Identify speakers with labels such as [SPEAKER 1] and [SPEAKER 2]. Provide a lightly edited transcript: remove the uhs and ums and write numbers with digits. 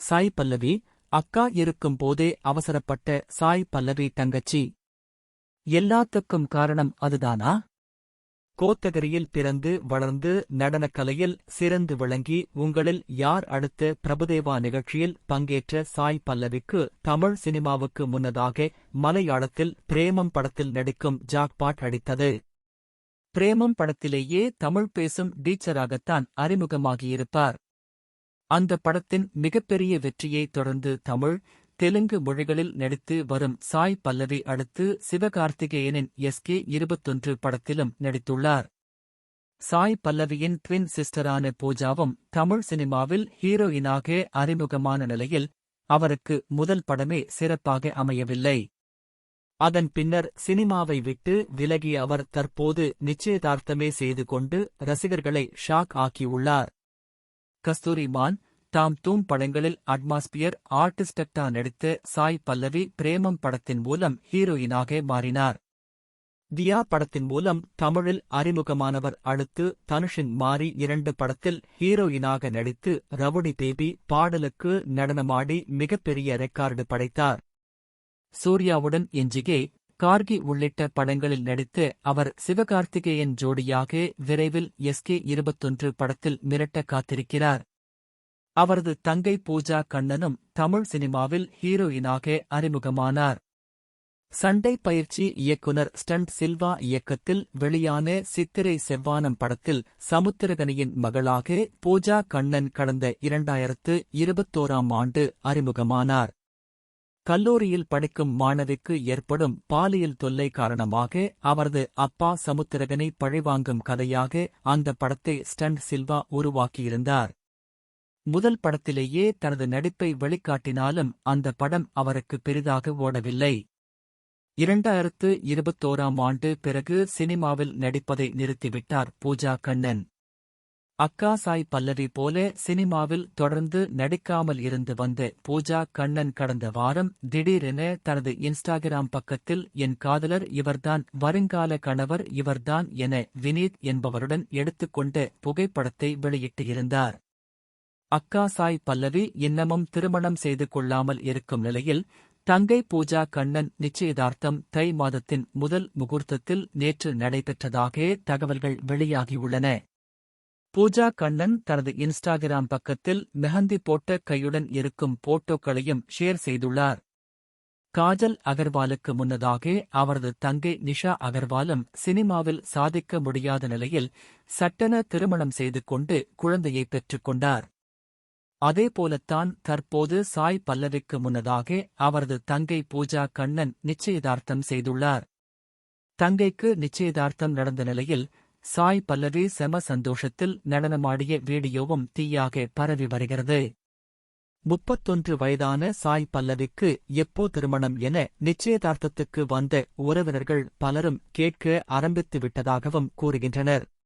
[SPEAKER 1] சாய் பல்லவி, அக்கா இருக்கும் போதே அவசரப்பட்ட சாய் பல்லவி தங்கச்சி. எல்லாத்துக்கும் காரணம் அதுதானா? கோத்தகிரியில் பிறந்து வளர்ந்து நடனக்கலையில் சிறந்து விளங்கி உங்களில் யார் அடுத்த பிரபுதேவா நிகழ்ச்சியில் பங்கேற்ற சாய் பல்லவிக்கு தமிழ் சினிமாவுக்கு முன்னதாக மலையாளத்தில் பிரேமம் படத்தில் நடிக்கும் ஜாக்பாட் அடித்தது. பிரேமம் படத்திலேயே தமிழ் பேசும் டீச்சராகத்தான் அறிமுகமாகியிருப்பார். அந்த படத்தின் மிகப்பெரிய வெற்றியைத் தொடர்ந்து தமிழ், தெலுங்கு மொழிகளில் நடித்து வரும் சாய் பல்லவி அடுத்து சிவகார்த்திகேயனின் SK21 படத்திலும் நடித்துள்ளார். சாய் பல்லவியின் ட்வின் சிஸ்டரான பூஜாவும் தமிழ் சினிமாவில் ஹீரோயினாக அறிமுகமான நிலையில் அவருக்கு முதல் படமே சிறப்பாக அமையவில்லை. அதன் பின்னர் சினிமாவை விட்டு விலகிய அவர் தற்போது நிச்சயதார்த்தமே செய்து கொண்டு ரசிகர்களை ஷாக் ஆக்கியுள்ளார். கஸ்தூரிமான், தாம் தூம் படங்களில் அட்மாஸ்பியர் ஆர்டிஸ்டா நடித்த சாய் பல்லவி பிரேமம் படத்தின் மூலம் ஹீரோயினாக மாறினார். தியா படத்தின் மூலம் தமிழில் அறிமுகமானவர் அடுத்து தனுஷின் மாரி 2 படத்தில் ஹீரோயினாக நடித்து ரவுடி பேபி பாடலுக்கு நடனமாடி மிகப்பெரிய ரெக்கார்டு படைத்தார். சூர்யாவுடன் எஞ்சிகே, கார்கி உள்ளிட்ட படங்களில் நடித்து அவர் சிவகார்த்திகேயன் ஜோடியாக விரைவில் SK21 படத்தில் மிரட்ட காத்திருக்கிறார். அவரது தங்கை பூஜா கண்ணனும் தமிழ் சினிமாவில் ஹீரோயினாக அறிமுகமானார். சண்டை பயிற்சி இயக்குனர் ஸ்டண்ட் சில்வா இயக்கத்தில் வெளியான சித்திரை செவ்வானம் படத்தில் சமுத்திரகனியின் மகளாக பூஜா கண்ணன் கடந்த 2021ஆம் ஆண்டு அறிமுகமானார். கல்லூரியில் படிக்கும் மாணவிக்கு ஏற்படும் பாலியல் தொல்லை காரணமாக அவரது அப்பா சமுத்திரகனை பழிவாங்கும் கதையாக அந்த படத்தை ஸ்டண்ட் சில்வா உருவாக்கியிருந்தார். முதல் படத்திலேயே தனது நடிப்பை வெளிக்காட்டினாலும் அந்த படம் அவருக்கு பெரிதாக ஓடவில்லை. 2021ஆம் ஆண்டு பிறகு சினிமாவில் நடிப்பதை நிறுத்திவிட்டார் பூஜா கண்ணன். அக்கா சாய் பல்லவி போல சினிமாவில் தொடர்ந்து நடிக்காமல் இருந்து வந்த பூஜா கண்ணன் கடந்த வாரம் திடீரென தனது இன்ஸ்டாகிராம் பக்கத்தில் என் காதலர் இவர்தான், வருங்கால கணவர் இவர்தான் என வினீத் என்பவருடன் எடுத்துக்கொண்ட புகைப்படத்தை வெளியிட்டிருந்தார். அக்கா சாய் பல்லவி இன்னமும் திருமணம் செய்து கொள்ளாமல் இருக்கும் நிலையில் தங்கை பூஜா கண்ணன் நிச்சயதார்த்தம் தை மாதத்தின் முதல் முகூர்த்தத்தில் நேற்று நடைபெற்றதாக தகவல்கள் வெளியாகியுள்ளன. பூஜா கண்ணன் தனது இன்ஸ்டாகிராம் பக்கத்தில் மெஹந்தி போட்ட கையுடன் இருக்கும் போட்டோக்களையும் ஷேர் செய்துள்ளார். காஜல் அகர்வாலுக்கு முன்னதாக அவரது தங்கை நிஷா அகர்வாலும் சினிமாவில் சாதிக்க முடியாத நிலையில் சட்டென திருமணம் செய்து கொண்டு குழந்தையை பெற்றுக்கொண்டார். அதேபோலத்தான் தற்போது சாய் பல்லவிக்கு முன்னதாக அவரது தங்கை பூஜா கண்ணன் நிச்சயதார்த்தம் செய்துள்ளார். தங்கைக்கு நிச்சயதார்த்தம் நடந்த நிலையில் சாய் பல்லவி செம சந்தோஷத்தில் நடனமாடிய வீடியோவும் தீயாக பரவி வருகிறது. 31 வயதான சாய் பல்லவிக்கு எப்போ திருமணம் என நிச்சயதார்த்தத்துக்கு வந்த உறவினர்கள் பலரும் கேட்க ஆரம்பித்து விட்டதாகவும் கூறுகின்றனர்.